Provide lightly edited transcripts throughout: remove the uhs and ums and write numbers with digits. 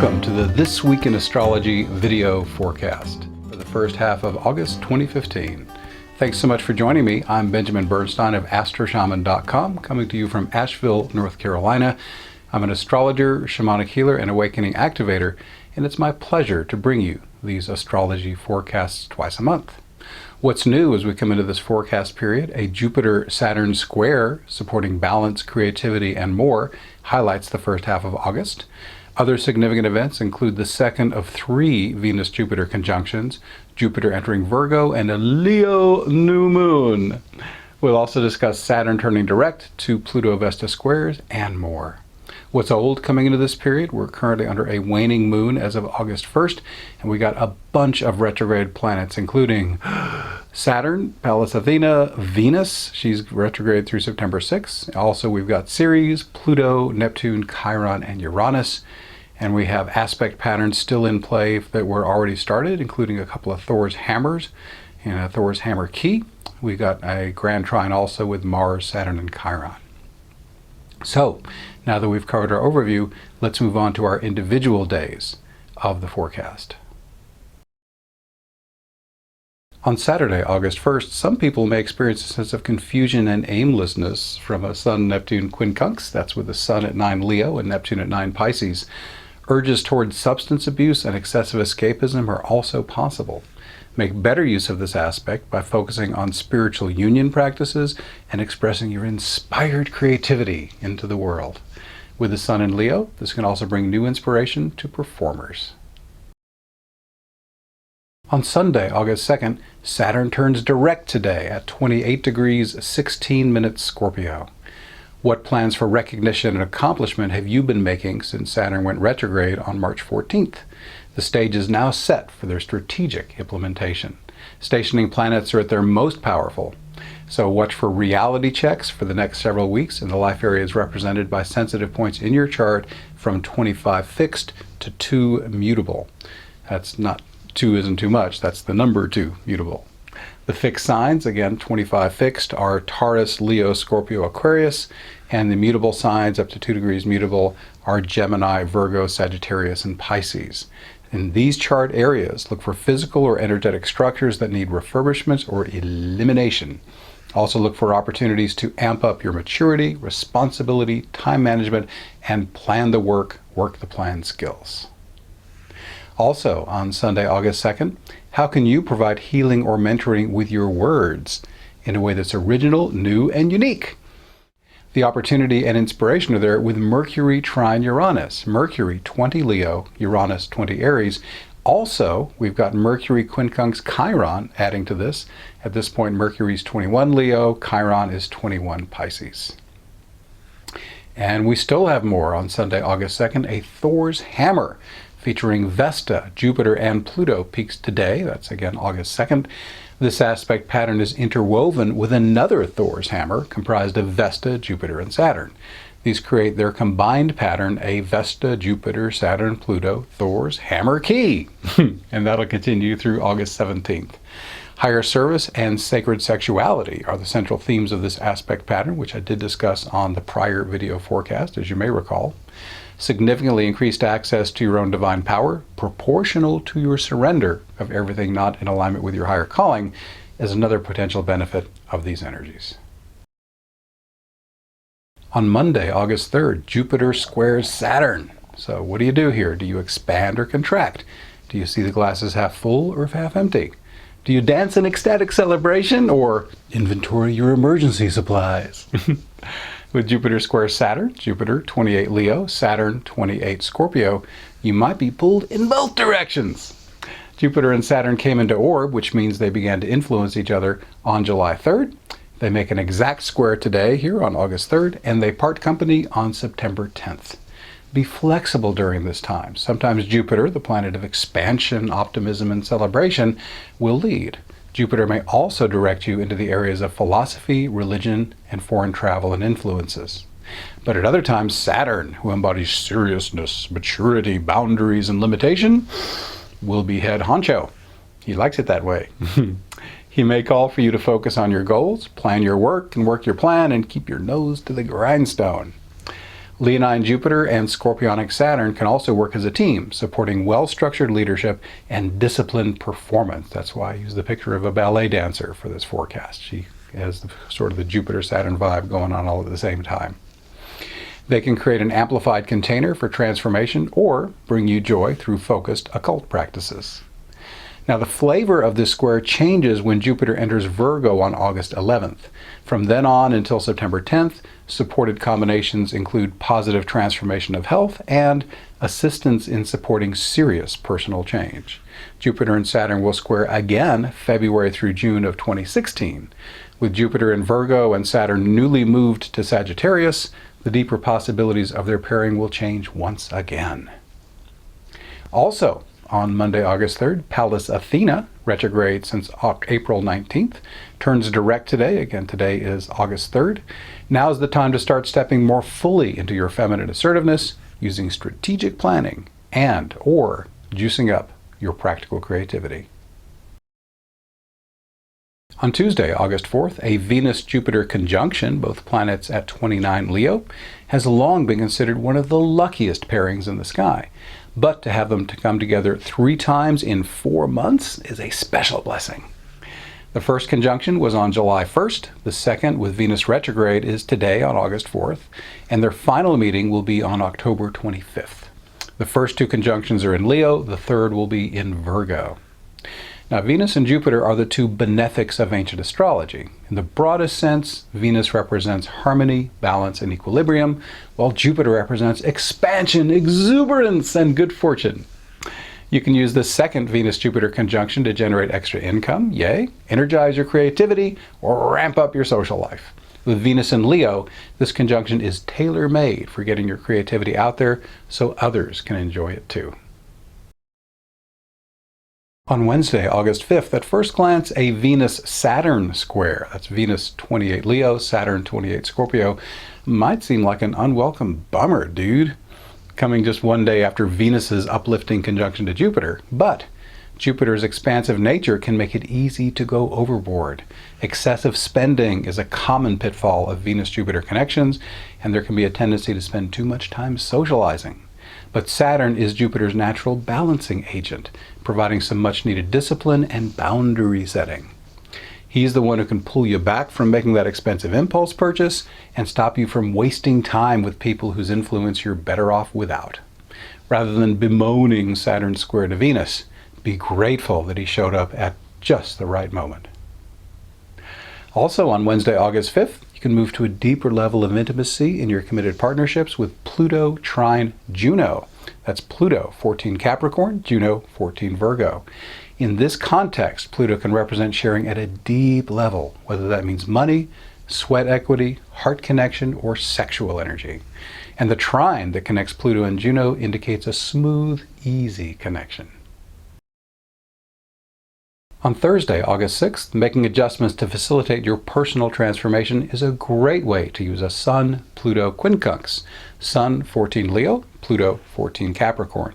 Welcome to the This Week in Astrology video forecast for the first half of August 2015. Thanks so much for joining me. I'm Benjamin Bernstein of astroshaman.com, coming to you from Asheville, North Carolina. I'm an astrologer, shamanic healer, and awakening activator, and it's my pleasure to bring you these astrology forecasts twice a month. What's new as we come into this forecast period, a Jupiter-Saturn square supporting balance, creativity, and more highlights the first half of August. Other significant events include the second of 3 Venus-Jupiter conjunctions, Jupiter entering Virgo, and a Leo new moon. We'll also discuss Saturn turning direct, 2 Pluto-Vesta squares, and more. What's old coming into this period? We're currently under a waning moon as of August 1st, and we got a bunch of retrograde planets, including Saturn, Pallas Athena, Venus, she's retrograde through September 6th. Also, we've got Ceres, Pluto, Neptune, Chiron, and Uranus. And we have aspect patterns still in play that were already started, including a couple of Thor's hammers and a Thor's hammer key. We got a grand trine also with Mars, Saturn, and Chiron. So, now that we've covered our overview, let's move on to our individual days of the forecast. On Saturday, August 1st, some people may experience a sense of confusion and aimlessness from a Sun-Neptune quincunx. That's with the Sun at 9 Leo and Neptune at 9 Pisces. Urges towards substance abuse and excessive escapism are also possible. Make better use of this aspect by focusing on spiritual union practices and expressing your inspired creativity into the world. With the Sun in Leo, this can also bring new inspiration to performers. On Sunday, August 2nd, Saturn turns direct today at 28 degrees 16 minutes Scorpio. What plans for recognition and accomplishment have you been making since Saturn went retrograde on March 14th? The stage is now set for their strategic implementation. Stationing planets are at their most powerful. So watch for reality checks for the next several weeks, and the life area is represented by sensitive points in your chart from 25 fixed to 2 mutable. That's not 2 isn't too much, that's the number 2 mutable. The fixed signs, again 25 fixed, are Taurus, Leo, Scorpio, Aquarius, and the mutable signs up to 2 degrees mutable are Gemini, Virgo, Sagittarius, and Pisces. In these chart areas, look for physical or energetic structures that need refurbishment or elimination. Also look for opportunities to amp up your maturity, responsibility, time management, and plan the work the plan skills. Also, on Sunday, August 2nd, how can you provide healing or mentoring with your words in a way that's original, new, and unique? The opportunity and inspiration are there with Mercury trine Uranus. Mercury 20 Leo, Uranus 20 Aries. Also, we've got Mercury quincunx Chiron adding to this. At this point, Mercury's 21 Leo, Chiron is 21 Pisces. And we still have more on Sunday, August 2nd, a Thor's hammer featuring Vesta, Jupiter, and Pluto peaks today. That's again August 2nd. This aspect pattern is interwoven with another Thor's hammer comprised of Vesta, Jupiter, and Saturn. These create their combined pattern, a Vesta, Jupiter, Saturn, Pluto, Thor's hammer key. And that'll continue through August 17th. Higher service and sacred sexuality are the central themes of this aspect pattern, which I did discuss on the prior video forecast, as you may recall. Significantly increased access to your own divine power, proportional to your surrender of everything not in alignment with your higher calling, is another potential benefit of these energies. On Monday, August 3rd, Jupiter squares Saturn. So what do you do here? Do you expand or contract? Do you see the glasses half full or half empty? Do you dance in ecstatic celebration or inventory your emergency supplies? With Jupiter square Saturn, Jupiter 28 Leo, Saturn 28 Scorpio, you might be pulled in both directions. Jupiter and Saturn came into orb, which means they began to influence each other on July 3rd. They make an exact square today here on August 3rd, and they part company on September 10th. Be flexible during this time. Sometimes Jupiter, the planet of expansion, optimism, and celebration, will lead. Jupiter may also direct you into the areas of philosophy, religion, and foreign travel and influences. But at other times, Saturn, who embodies seriousness, maturity, boundaries, and limitation, will be head honcho. He likes it that way. He may call for you to focus on your goals, plan your work, and work your plan, and keep your nose to the grindstone. Leonine Jupiter and Scorpionic Saturn can also work as a team, supporting well-structured leadership and disciplined performance. That's why I use the picture of a ballet dancer for this forecast. She has sort of the Jupiter-Saturn vibe going on all at the same time. They can create an amplified container for transformation or bring you joy through focused occult practices. Now, the flavor of this square changes when Jupiter enters Virgo on August 11th. From then on until September 10th, supported combinations include positive transformation of health and assistance in supporting serious personal change. Jupiter and Saturn will square again February through June of 2016. With Jupiter in Virgo and Saturn newly moved to Sagittarius, the deeper possibilities of their pairing will change once again. Also, on Monday, August 3rd, Pallas Athena, retrograde since April 19th, turns direct today. Again, today is August 3rd. Now's the time to start stepping more fully into your feminine assertiveness, using strategic planning or juicing up your practical creativity. On Tuesday, August 4th, a Venus-Jupiter conjunction, both planets at 29 Leo, has long been considered one of the luckiest pairings in the sky. But to have them to come together 3 times in 4 months is a special blessing. The first conjunction was on July 1st. The second, with Venus retrograde, is today on August 4th. And their final meeting will be on October 25th. The first 2 conjunctions are in Leo. The third will be in Virgo. Now, Venus and Jupiter are the 2 benefics of ancient astrology. In the broadest sense, Venus represents harmony, balance, and equilibrium, while Jupiter represents expansion, exuberance, and good fortune. You can use the second Venus-Jupiter conjunction to generate extra income, yay, energize your creativity, or ramp up your social life. With Venus and Leo, this conjunction is tailor-made for getting your creativity out there so others can enjoy it too. On Wednesday, August 5th, at first glance, a Venus-Saturn square, that's Venus 28 Leo, Saturn 28 Scorpio, might seem like an unwelcome bummer, dude, coming just one day after Venus's uplifting conjunction to Jupiter. But Jupiter's expansive nature can make it easy to go overboard. Excessive spending is a common pitfall of Venus-Jupiter connections, and there can be a tendency to spend too much time socializing. But Saturn is Jupiter's natural balancing agent, providing some much-needed discipline and boundary setting. He's the one who can pull you back from making that expensive impulse purchase and stop you from wasting time with people whose influence you're better off without. Rather than bemoaning Saturn square to Venus, be grateful that he showed up at just the right moment. Also on Wednesday, August 5th, you can move to a deeper level of intimacy in your committed partnerships with Pluto trine Juno. That's Pluto, 14 Capricorn, Juno, 14 Virgo. In this context, Pluto can represent sharing at a deep level, whether that means money, sweat equity, heart connection, or sexual energy. And the trine that connects Pluto and Juno indicates a smooth, easy connection. On Thursday, August 6th, making adjustments to facilitate your personal transformation is a great way to use a Sun-Pluto quincunx. Sun 14 Leo, Pluto 14 Capricorn.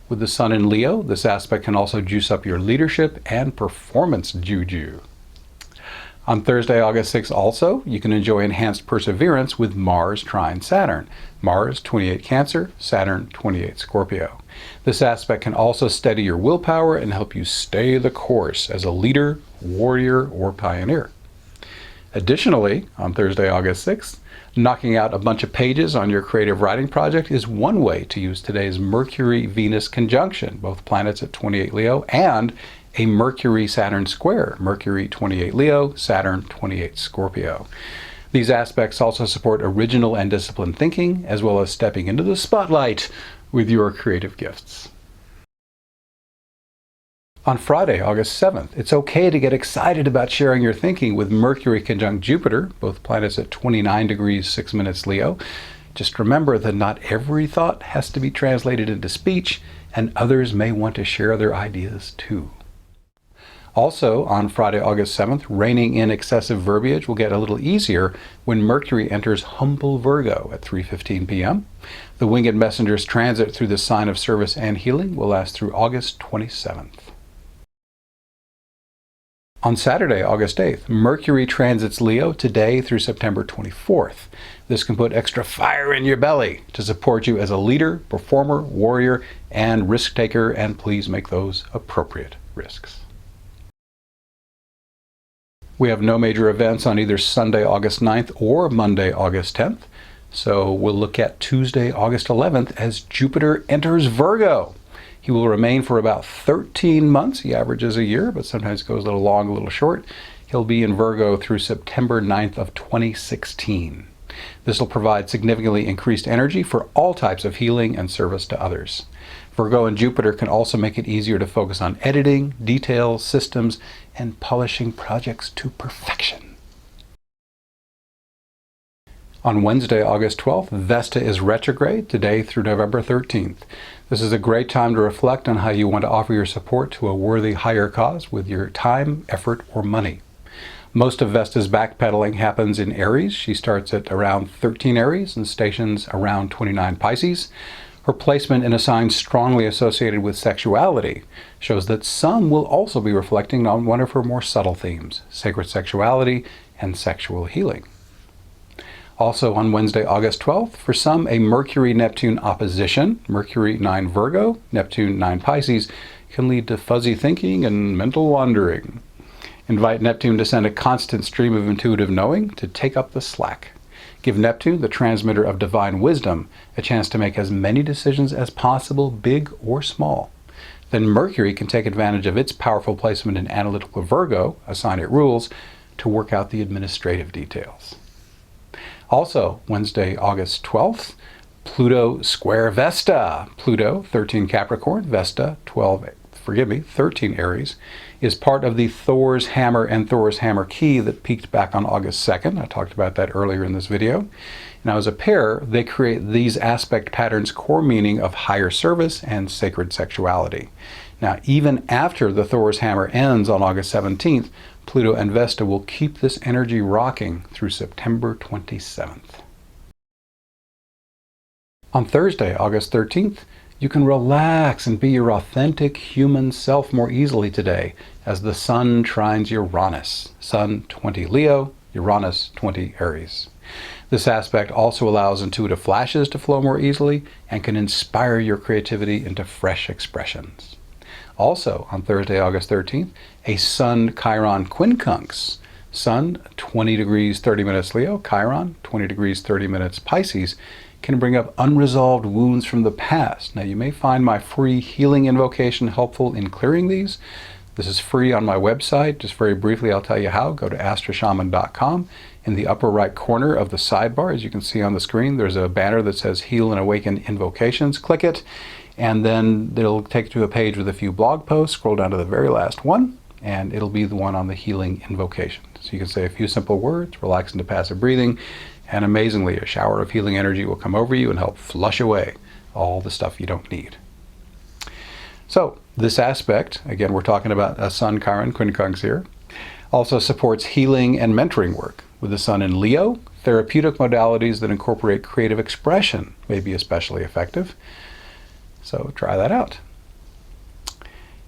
With the Sun in Leo, this aspect can also juice up your leadership and performance juju. On Thursday, August 6th also, you can enjoy enhanced perseverance with Mars trine Saturn. Mars 28 Cancer, Saturn 28 Scorpio. This aspect can also steady your willpower and help you stay the course as a leader, warrior, or pioneer. Additionally, on Thursday, August 6th, knocking out a bunch of pages on your creative writing project is one way to use today's Mercury-Venus conjunction, both planets at 28 Leo, and a Mercury-Saturn square, Mercury 28 Leo, Saturn 28 Scorpio. These aspects also support original and disciplined thinking, as well as stepping into the spotlight with your creative gifts. On Friday, August 7th, it's okay to get excited about sharing your thinking with Mercury conjunct Jupiter, both planets at 29 degrees 6 minutes Leo. Just remember that not every thought has to be translated into speech, and others may want to share their ideas too. Also, on Friday, August 7th, reining in excessive verbiage will get a little easier when Mercury enters humble Virgo at 3:15 p.m. The Winged Messenger's transit through the sign of service and healing will last through August 27th. On Saturday, August 8th, Mercury transits Leo today through September 24th. This can put extra fire in your belly to support you as a leader, performer, warrior, and risk taker, and please make those appropriate risks. We have no major events on either Sunday, August 9th or Monday, August 10th. So we'll look at Tuesday, August 11th as Jupiter enters Virgo. He will remain for about 13 months. He averages a year, but sometimes goes a little long, a little short. He'll be in Virgo through September 9th of 2016. This will provide significantly increased energy for all types of healing and service to others. Virgo and Jupiter can also make it easier to focus on editing, details, systems, and polishing projects to perfection. On Wednesday, August 12th, Vesta is retrograde today through November 13th. This is a great time to reflect on how you want to offer your support to a worthy higher cause with your time, effort, or money. Most of Vesta's backpedaling happens in Aries. She starts at around 13 Aries and stations around 29 Pisces. Her placement in a sign strongly associated with sexuality shows that some will also be reflecting on one of her more subtle themes, sacred sexuality and sexual healing. Also on Wednesday, August 12th, for some, a Mercury-Neptune opposition, Mercury 9 Virgo, Neptune 9 Pisces, can lead to fuzzy thinking and mental wandering. Invite Neptune to send a constant stream of intuitive knowing to take up the slack. Give Neptune, the transmitter of divine wisdom, a chance to make as many decisions as possible, big or small. Then Mercury can take advantage of its powerful placement in analytical Virgo, a sign it rules, to work out the administrative details. Also, Wednesday, August 12th, Pluto square Vesta. Pluto, 13 Capricorn, Vesta, 13 Aries, is part of the Thor's hammer and Thor's hammer key that peaked back on August 2nd. I talked about that earlier in this video. Now, as a pair, they create these aspect patterns' core meaning of higher service and sacred sexuality. Now, even after the Thor's hammer ends on August 17th, Pluto and Vesta will keep this energy rocking through September 27th. On Thursday, August 13th, you can relax and be your authentic human self more easily today as the Sun trines Uranus. Sun 20 Leo, Uranus 20 Aries. This aspect also allows intuitive flashes to flow more easily and can inspire your creativity into fresh expressions. Also, on Thursday, August 13th, a Sun-Chiron quincunx. Sun, 20 degrees 30 minutes Leo, Chiron, 20 degrees 30 minutes Pisces, can bring up unresolved wounds from the past. Now, you may find my free healing invocation helpful in clearing these. This is free on my website. Just very briefly, I'll tell you how. Go to astroshaman.com. In the upper right corner of the sidebar, as you can see on the screen, there's a banner that says Heal and Awaken Invocations. Click it, and then it'll take you to a page with a few blog posts. Scroll down to the very last one, and it'll be the one on the healing invocation. So you can say a few simple words, relax into passive breathing, and amazingly, a shower of healing energy will come over you and help flush away all the stuff you don't need. So this aspect, again, we're talking about a Sun-Chiron quincunx here, also supports healing and mentoring work. With the Sun in Leo, therapeutic modalities that incorporate creative expression may be especially effective. So try that out.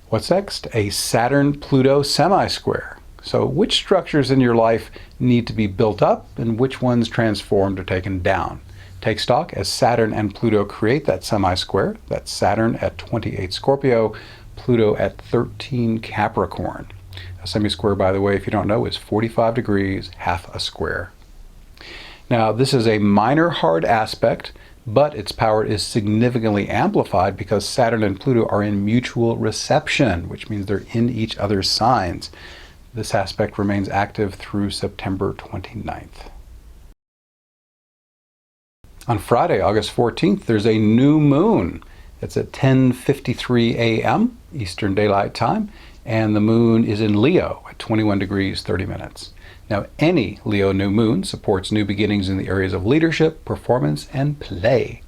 What's next? A Saturn-Pluto semi-square. So which structures in your life need to be built up and which ones transformed or taken down? Take stock as Saturn and Pluto create that semi-square. That's Saturn at 28 Scorpio, Pluto at 13 Capricorn. A semi-square, by the way, if you don't know, is 45 degrees, half a square. Now, this is a minor hard aspect, but its power is significantly amplified because Saturn and Pluto are in mutual reception, which means they're in each other's signs. This aspect remains active through September 29th. On Friday, August 14th, there's a new moon. It's at 10:53 a.m. Eastern Daylight Time, and the moon is in Leo at 21 degrees 30 minutes. Now, any Leo new moon supports new beginnings in the areas of leadership, performance, and play.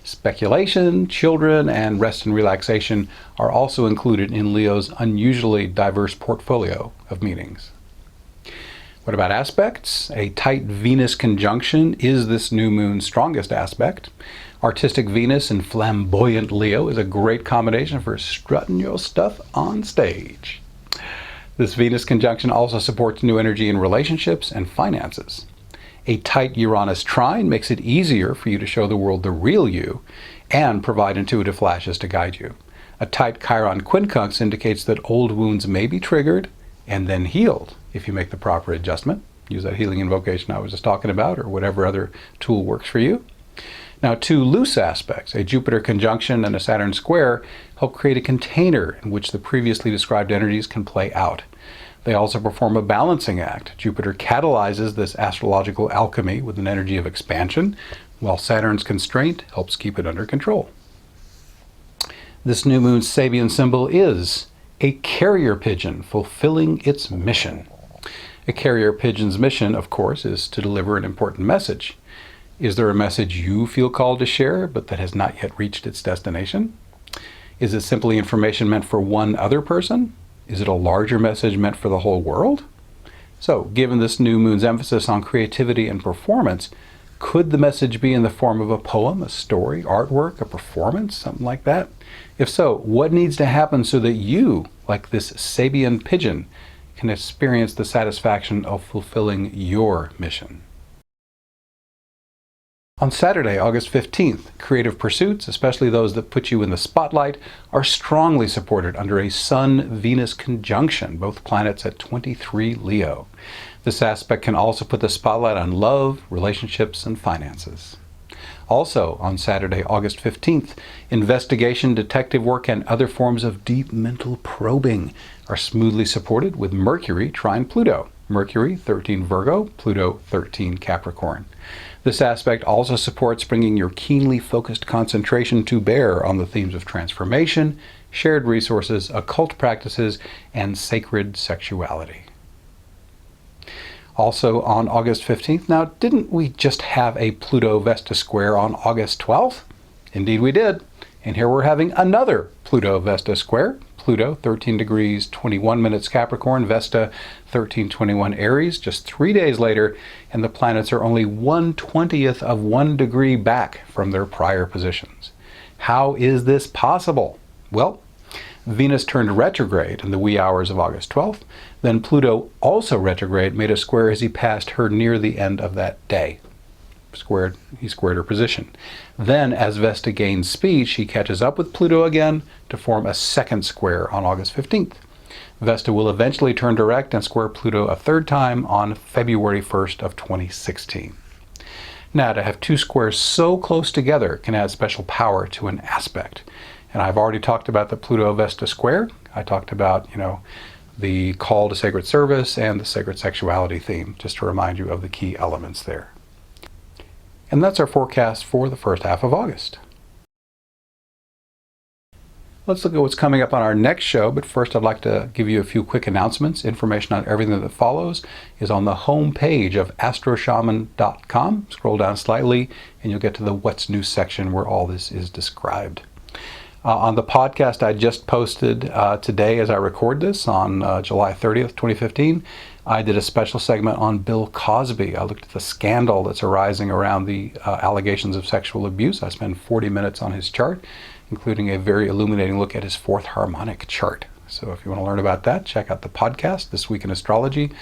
Speculation, children, and rest and relaxation are also included in Leo's unusually diverse portfolio of meanings. What about aspects? A tight Venus conjunction is this new moon's strongest aspect. Artistic Venus and flamboyant Leo is a great combination for strutting your stuff on stage. This Venus conjunction also supports new energy in relationships and finances. A tight Uranus trine makes it easier for you to show the world the real you and provide intuitive flashes to guide you. A tight Chiron quincunx indicates that old wounds may be triggered and then healed if you make the proper adjustment. Use that healing invocation I was just talking about, or whatever other tool works for you. Now, two loose aspects, a Jupiter conjunction and a Saturn square, help create a container in which the previously described energies can play out. They also perform a balancing act. Jupiter catalyzes this astrological alchemy with an energy of expansion, while Saturn's constraint helps keep it under control. This new moon's Sabian symbol is a carrier pigeon fulfilling its mission. A carrier pigeon's mission, of course, is to deliver an important message. Is there a message you feel called to share, but that has not yet reached its destination? Is it simply information meant for one other person? Is it a larger message meant for the whole world? So, given this new moon's emphasis on creativity and performance, could the message be in the form of a poem, a story, artwork, a performance, something like that? If so, what needs to happen so that you, like this Sabian pigeon, can experience the satisfaction of fulfilling your mission? On Saturday, August 15th, creative pursuits, especially those that put you in the spotlight, are strongly supported under a Sun-Venus conjunction, both planets at 23 Leo. This aspect can also put the spotlight on love, relationships, and finances. Also, on Saturday, August 15th, investigation, detective work, and other forms of deep mental probing are smoothly supported with Mercury trine Pluto. Mercury, 13 Virgo, Pluto, 13 Capricorn. This aspect also supports bringing your keenly focused concentration to bear on the themes of transformation, shared resources, occult practices, and sacred sexuality. Also on August 15th, now didn't we just have a Pluto-Vesta square on August 12th? Indeed we did. And here we're having another Pluto-Vesta square. Pluto, 13 degrees, 21 minutes Capricorn, Vesta, 1321 Aries, just 3 days later, and the planets are only 1/20th of 1 degree back from their prior positions. How is this possible? Well, Venus turned retrograde in the wee hours of August 12th. Then Pluto, also retrograde, made a square as he passed her near the end of that day. He squared her position. Then, as Vesta gains speed, she catches up with Pluto again to form a second square on August 15th. Vesta will eventually turn direct and square Pluto a third time on February 1st of 2016. Now, to have two squares so close together can add special power to an aspect. And I've already talked about the Pluto-Vesta square. I talked about, the call to sacred service and the sacred sexuality theme, just to remind you of the key elements there. And that's our forecast for the first half of August. Let's look at what's coming up on our next show, but first I'd like to give you a few quick announcements. Information on everything that follows is on the home page of astroshaman.com. Scroll down slightly and you'll get to the What's New section where all this is described. On the podcast I just posted today as I record this on July 30th, 2015, I did a special segment on Bill Cosby. I looked at the scandal that's arising around the allegations of sexual abuse. I spent 40 minutes on his chart, including a very illuminating look at his fourth harmonic chart. So if you want to learn about that, check out the podcast, This Week in Astrology,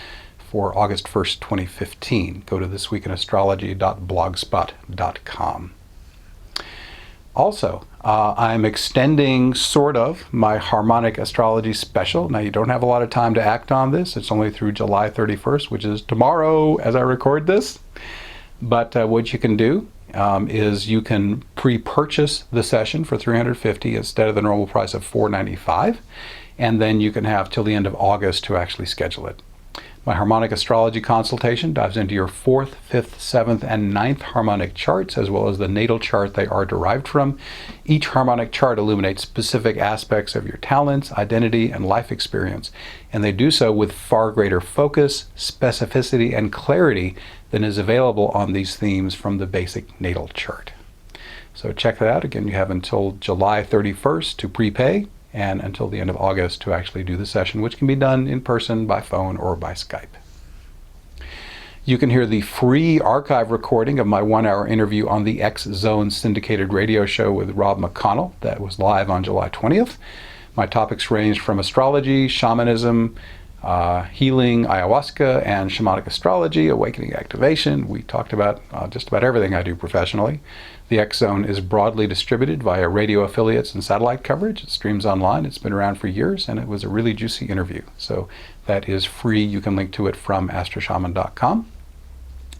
for August 1st, 2015. Go to thisweekinastrology.blogspot.com. Also, I'm extending, sort of, my harmonic astrology special. Now, you don't have a lot of time to act on this. It's only through July 31st, which is tomorrow as I record this. But what you can do is you can pre-purchase the session for $350 instead of the normal price of $495. And then you can have till the end of August to actually schedule it. My harmonic astrology consultation dives into your 4th, 5th, 7th, and 9th harmonic charts, as well as the natal chart they are derived from. Each harmonic chart illuminates specific aspects of your talents, identity, and life experience, and they do so with far greater focus, specificity, and clarity than is available on these themes from the basic natal chart. So check that out. Again, you have until July 31st to prepay, and until the end of August to actually do the session, which can be done in person, by phone, or by Skype. You can hear the free archive recording of my 1-hour interview on the X Zone syndicated radio show with Rob McConnell. That was live on July 20th. My topics ranged from astrology, shamanism, healing, ayahuasca, and shamanic astrology, awakening activation. We talked about just about everything I do professionally. The X Zone is broadly distributed via radio affiliates and satellite coverage. It streams online. It's been around for years, and it was a really juicy interview. So that is free. You can link to it from astroshaman.com.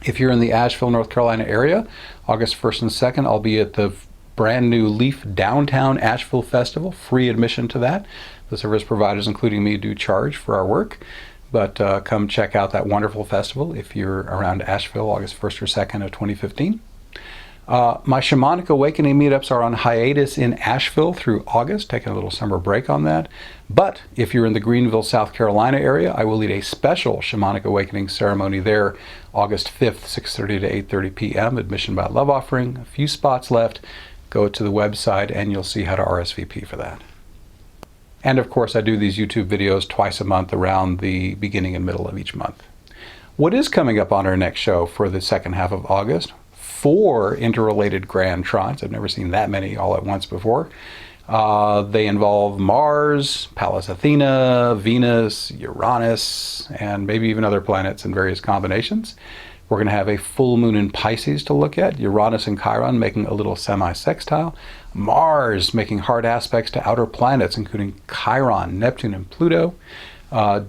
If you're in the Asheville, North Carolina area, August 1st and 2nd, I'll be at the brand new Leaf Downtown Asheville Festival. Free admission to that. The service providers, including me, do charge for our work. But come check out that wonderful festival if you're around Asheville, August 1st or 2nd of 2015. My Shamanic Awakening meetups are on hiatus in Asheville through August, taking a little summer break on that. But if you're in the Greenville, South Carolina area, I will lead a special Shamanic Awakening ceremony there August 5th, 6:30 to 8:30 p.m. Admission by love offering. A few spots left. Go to the website and you'll see how to RSVP for that. And of course, I do these YouTube videos twice a month around the beginning and middle of each month. What is coming up on our next show for the second half of August? 4 interrelated grand trines. I've never seen that many all at once before. They involve Mars, Pallas Athena, Venus, Uranus, and maybe even other planets in various combinations. We're going to have a full moon in Pisces to look at. Uranus and Chiron making a little semi-sextile. Mars making hard aspects to outer planets, including Chiron, Neptune, and Pluto.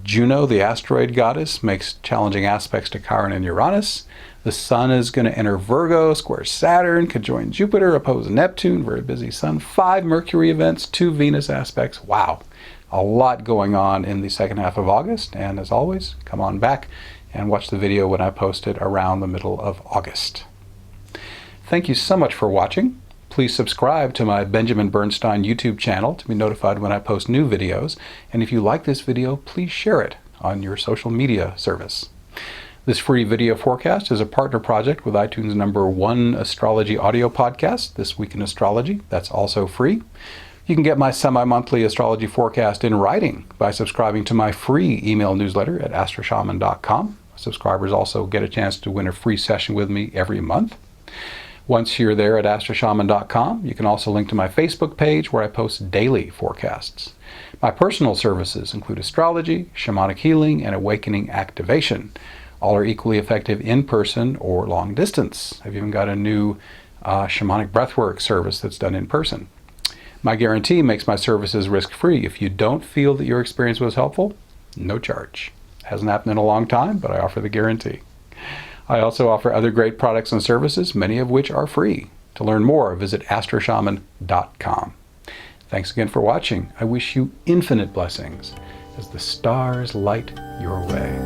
Juno, the asteroid goddess, makes challenging aspects to Chiron and Uranus. The Sun is going to enter Virgo, square Saturn, conjoin Jupiter, oppose Neptune, very busy Sun. 5 Mercury events, 2 Venus aspects. Wow, a lot going on in the second half of August. And as always, come on back and watch the video when I post it around the middle of August. Thank you so much for watching. Please subscribe to my Benjamin Bernstein YouTube channel to be notified when I post new videos. And if you like this video, please share it on your social media service. This free video forecast is a partner project with iTunes #1 astrology audio podcast, This Week in Astrology. That's also free. You can get my semi-monthly astrology forecast in writing by subscribing to my free email newsletter at astroshaman.com. Subscribers also get a chance to win a free session with me every month. Once you're there at astroshaman.com, you can also link to my Facebook page where I post daily forecasts. My personal services include astrology, shamanic healing, and awakening activation. All are equally effective in person or long distance. I've even got a new shamanic breathwork service that's done in person. My guarantee makes my services risk-free. If you don't feel that your experience was helpful, no charge. Hasn't happened in a long time, but I offer the guarantee. I also offer other great products and services, many of which are free. To learn more, visit astroshaman.com. Thanks again for watching. I wish you infinite blessings as the stars light your way.